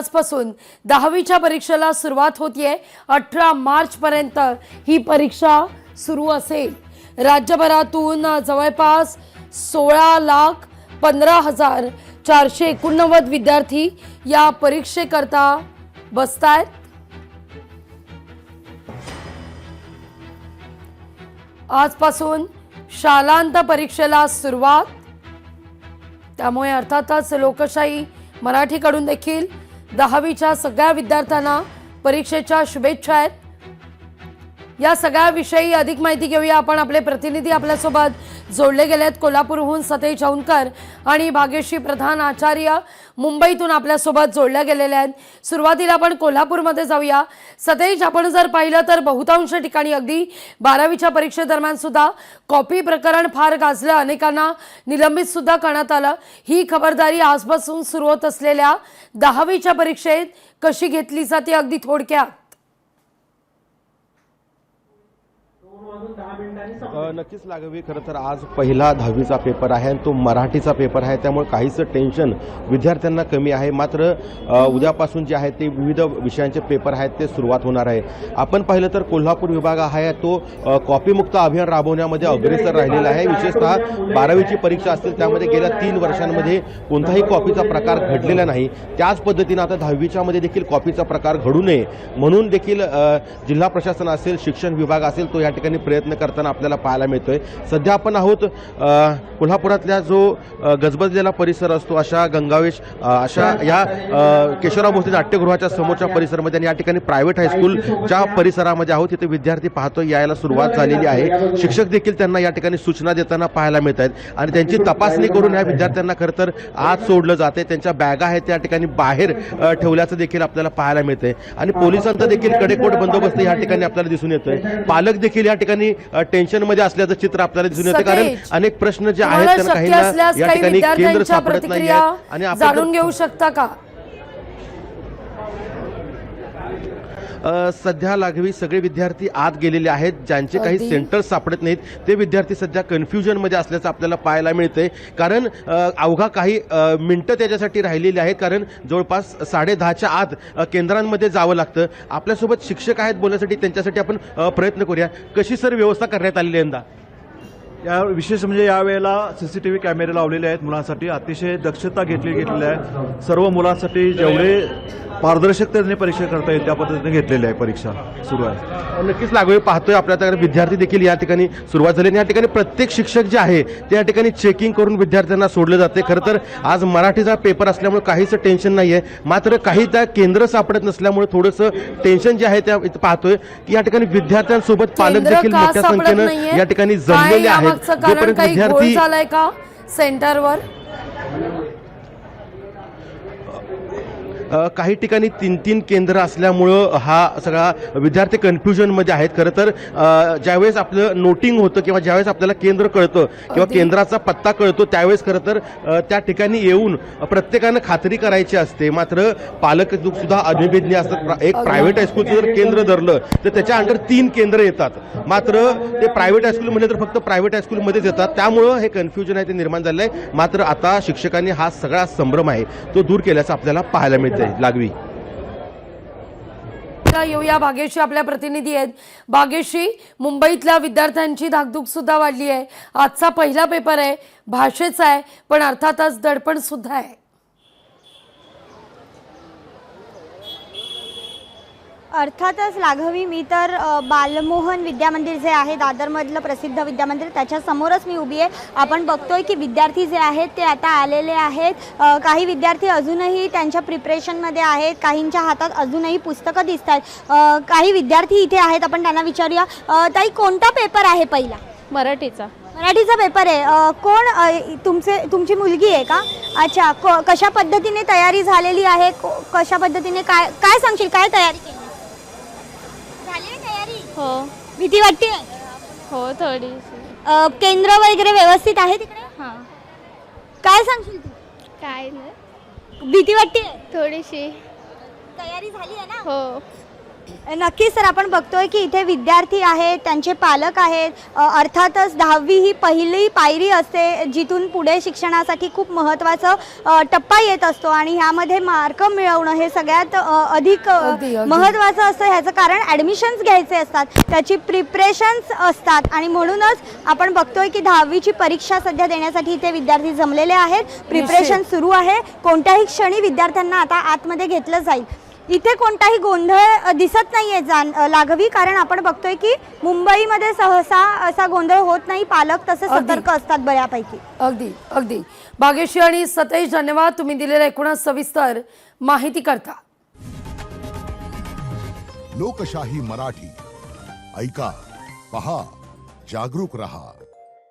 आजपासून 10वीच्या परीक्षेला सुरुवात होतीये। 18 मार्च पर्यंत ही परीक्षा सुरू असेल। राज्यभरातून जवळपास 16,15,489 विद्यार्थी या परीक्षेकरता बसतायत। आजपासून शालांत परीक्षेला सुरुवात, त्यामुळे अर्थातच लोकशाही मराठीकडून देखील 10वीच्या सगळ्या विद्यार्थ्यांना परीक्षेच्या शुभेच्छा आहेत। या सगळ्या विषयी अधिक माहिती घेऊया आपण। आपले प्रतिनिधी आपल्यासोबत जोडले गेले आहेत। कोल्हापूरहून सतेज औंधकर आणि भाग्यश्री प्रधान आचार्य मुंबईतून आपल्यासोबत जोडल्या गेलेले आहेत। सुरुवातीला आपण कोल्हापूरमध्ये जाऊया। सतेज, आपण जर पाहिलं तर बहुतांश ठिकाणी अगदी 12वीच्या परीक्षेदरम्यान सुद्धा कॉपी प्रकरण फार गाजलं, अनेकांना निलंबित सुद्धा करण्यात आलं। ही खबरदारी आजपासून सुरू होत असलेल्या 10वीच्या परीक्षेत कशी घेतली जाते, अगदी थोडक्यात? नक्कीच लागवी, खरं तर आज पहिला 10वीचा पेपर आहे आणि तो मराठीचा पेपर आहे, त्यामुळे काहीसं टेन्शन विद्यार्थ्यांना कमी आहे। मात्र उद्यापासून जे आहे ते विविध विषयांचे पेपर आहेत ते सुरुवात होणार आहे। आपण पाहिलं तर कोल्हापूर विभाग आहे तो कॉपीमुक्त अभियान राबवण्यामध्ये अग्रेसर राहिलेला आहे। विशेषतः 12वीची परीक्षा असतील त्यामध्ये गेल्या 3 वर्षांमध्ये कोणताही कॉपीचा प्रकार घडलेला नाही। त्याच पद्धतीने आता 10वीच्या मध्ये देखील कॉपीचा प्रकार घडू नये म्हणून देखील जिल्हा प्रशासन असेल, शिक्षण विभाग असेल, तो या ठिकाणी प्रयत्न करताना आपल्याला पाहायला मिळतोय। सध्या आपण आहोत कोल्हापुरातल्या जो गजबजलेला परिसर असतो अशा गंगावेश अशा या केशवराव भोसले नाट्यगृहाच्या समोरच्या परिसरामध्ये आणि या ठिकाणी प्रायव्हेट हायस्कूलच्या परिसरामध्ये आहोत। तिथे विद्यार्थी पाहतोय यायला सुरुवात झालेली आहे। शिक्षक देखील त्यांना या ठिकाणी सूचना देताना पाहायला मिळत आहेत आणि त्यांची तपासणी करून या विद्यार्थ्यांना खरं तर आत सोडलं जाते। त्यांच्या बॅगा आहेत त्या ठिकाणी बाहेर ठेवल्याचं देखील आपल्याला पाहायला मिळतंय आणि पोलिसांचा देखील कडेकोट बंदोबस्त या ठिकाणी आपल्याला दिसून येतोय। पालक देखील या ठिकाणी टेन्शन मध्ये असल्याचं चित्र आपल्याला दिसून येतं, कारण अनेक प्रश्न जे आहेत त्यांना काहींना या ठिकाणी केंद्र सापडत नाही आणि आपण जाणून घेऊ शकता का? सध्या लागवी सगळे विद्यार्थी आत गेलेले आहेत। ज्यांचे काही सेंटर सापडत नाहीत ते विद्यार्थी सध्या कन्फ्युजनमध्ये असल्याचं आपल्याला पाहायला मिळतंय, कारण अवघा काही मिनिटं त्याच्यासाठी राहिलेली आहेत, कारण जवळपास 10:30च्या आत केंद्रांमध्ये जावं लागतं। आपल्यासोबत शिक्षक आहेत बोलण्यासाठी, त्यांच्यासाठी आपण प्रयत्न करूया। कशी सर व्यवस्था करण्यात आलेली आहे यंदा? या विशेष म्हणजे यावेळेला सीसीटीव्ही कॅमेरे लावलेले आहेत मुलांसाठी, अतिशय दक्षता घेतलेली आहे। सर्व मुलांसाठी जेवढे पारदर्शकतेने परीक्षा करता येईल त्या पद्धतीने घेतलेली आहे परीक्षा सुरू आहे। नक्कीच लागवे पाहतोय आपल्याकडे विद्यार्थी देखील या ठिकाणी सुरुवात झाली आणि या ठिकाणी प्रत्येक शिक्षक जे आहे ते या ठिकाणी चेकिंग करून विद्यार्थ्यांना सोडले जाते। खरं तर आज मराठीचा पेपर असल्यामुळे काहीच टेन्शन नाही आहे, मात्र काही त्या केंद्र सापडत नसल्यामुळे थोडंसं टेन्शन जे आहे त्या पाहतोय की या ठिकाणी विद्यार्थ्यांसोबत पालक देखील मोठ्या संख्येनं या ठिकाणी जमलेले आहेत। जोपर्यंत विद्यार्थी झालाय का सेंटरवर? काही ठिकाणी 3-3 केंद्र असल्यामुळं हा सगळा विद्यार्थी कन्फ्युजनमध्ये आहेत। खरं तर ज्यावेळेस आपलं नोटिंग होतं किंवा ज्यावेळेस आपल्याला केंद्र कळतं किंवा केंद्राचा पत्ता कळतो त्यावेळेस खरं तर त्या ठिकाणी येऊन प्रत्येकानं खात्री करायची असते। मात्र पालक सुद्धा अनभिज्ञ असतात। एक प्रायव्हेट हायस्कूलचं जर केंद्र धरलं तर त्याच्या अंडर 3 केंद्र येतात, मात्र ते प्रायव्हेट हायस्कूलमध्ये तर फक्त प्रायव्हेट हायस्कूलमध्येच येतात, त्यामुळं हे कन्फ्युजन आहे ते निर्माण झालं आहे। मात्र आता शिक्षकांनी हा सगळा संभ्रम आहे तो दूर केल्याचं आपल्याला पाहायला मिळतं लागवी। येऊया भाग्यश्री, आपल्या प्रतिनिधी आहेत। भाग्यश्री, मुंबईतल्या विद्यार्थ्यांची धाकधूक सुद्धा वाढली आहे। आजचा पहिला पेपर आहे, भाषेचा आहे, पण अर्थातच दडपण सुद्धा आहे। अर्थातच लाघवी, मी तर बालमोहन विद्यामंदिर जे आहे दादरमधलं प्रसिद्ध विद्यामंदिर त्याच्यासमोरच मी उभी आहे। आपण बघतोय की विद्यार्थी जे आहेत ते आता आलेले आहेत। काही विद्यार्थी अजूनही त्यांच्या प्रिपरेशनमध्ये आहेत, काहींच्या हातात अजूनही पुस्तकं दिसत आहेत। काही विद्यार्थी इथे आहेत, आपण त्यांना विचारूया। ताई, कोणता पेपर आहे पहिला? मराठीचा पेपर आहे। कोण तुमची मुलगी आहे का? अच्छा, कशा पद्धतीने तयारी झालेली आहे? कशा पद्धतीने काय सांगशील, काय तयारी केली? हो भीती वाटते? हो थोडी। केंद्र वगैरे व्यवस्थित आहे तिकडे? हां। काय सांगशील तू? काय नाही, भीती वाटते? थोडीशी। तयारी झाली आहे ना? हो। नक्कीच सर, आपण बघतोय की इथे विद्यार्थी आहेत, त्यांचे पालक आहेत. अर्थातच 10वी ही पहिली पायरी असते जिथून पुढे शिक्षणासाठी खूप महत्त्वाचं टप्पा येत असतो आणि ह्यामध्ये मार्क मिळवणं हे सगळ्यात अधिक अगदी. महत्त्वाचं असतं. ह्याचं कारण ॲडमिशन्स घ्यायचे असतात, त्याची प्रिपरेशन्स असतात आणि म्हणूनच आपण बघतोय की 10वीची परीक्षा सध्या देण्यासाठी इथे विद्यार्थी जमलेले आहेत. प्रिपरेशन सुरू आहे. कोणत्याही क्षणी विद्यार्थ्यांना आता आतमध्ये घेतलं जाईल. इथे कोणताही गोंधळ दिसत नाहीये लाघवी, कारण आपण बघतोय की मुंबईमध्ये सहसा असा गोंधळ होत नाही. पालक तसे सतर्क असतात बऱ्यापैकी. अगदी अगदी. भाग्यश्री आणि सतेज, धन्यवाद तुम्ही दिलेल्या एकूणच सविस्तर माहिती करता. लोकशाही मराठी ऐका, पहा, जागरूक रहा.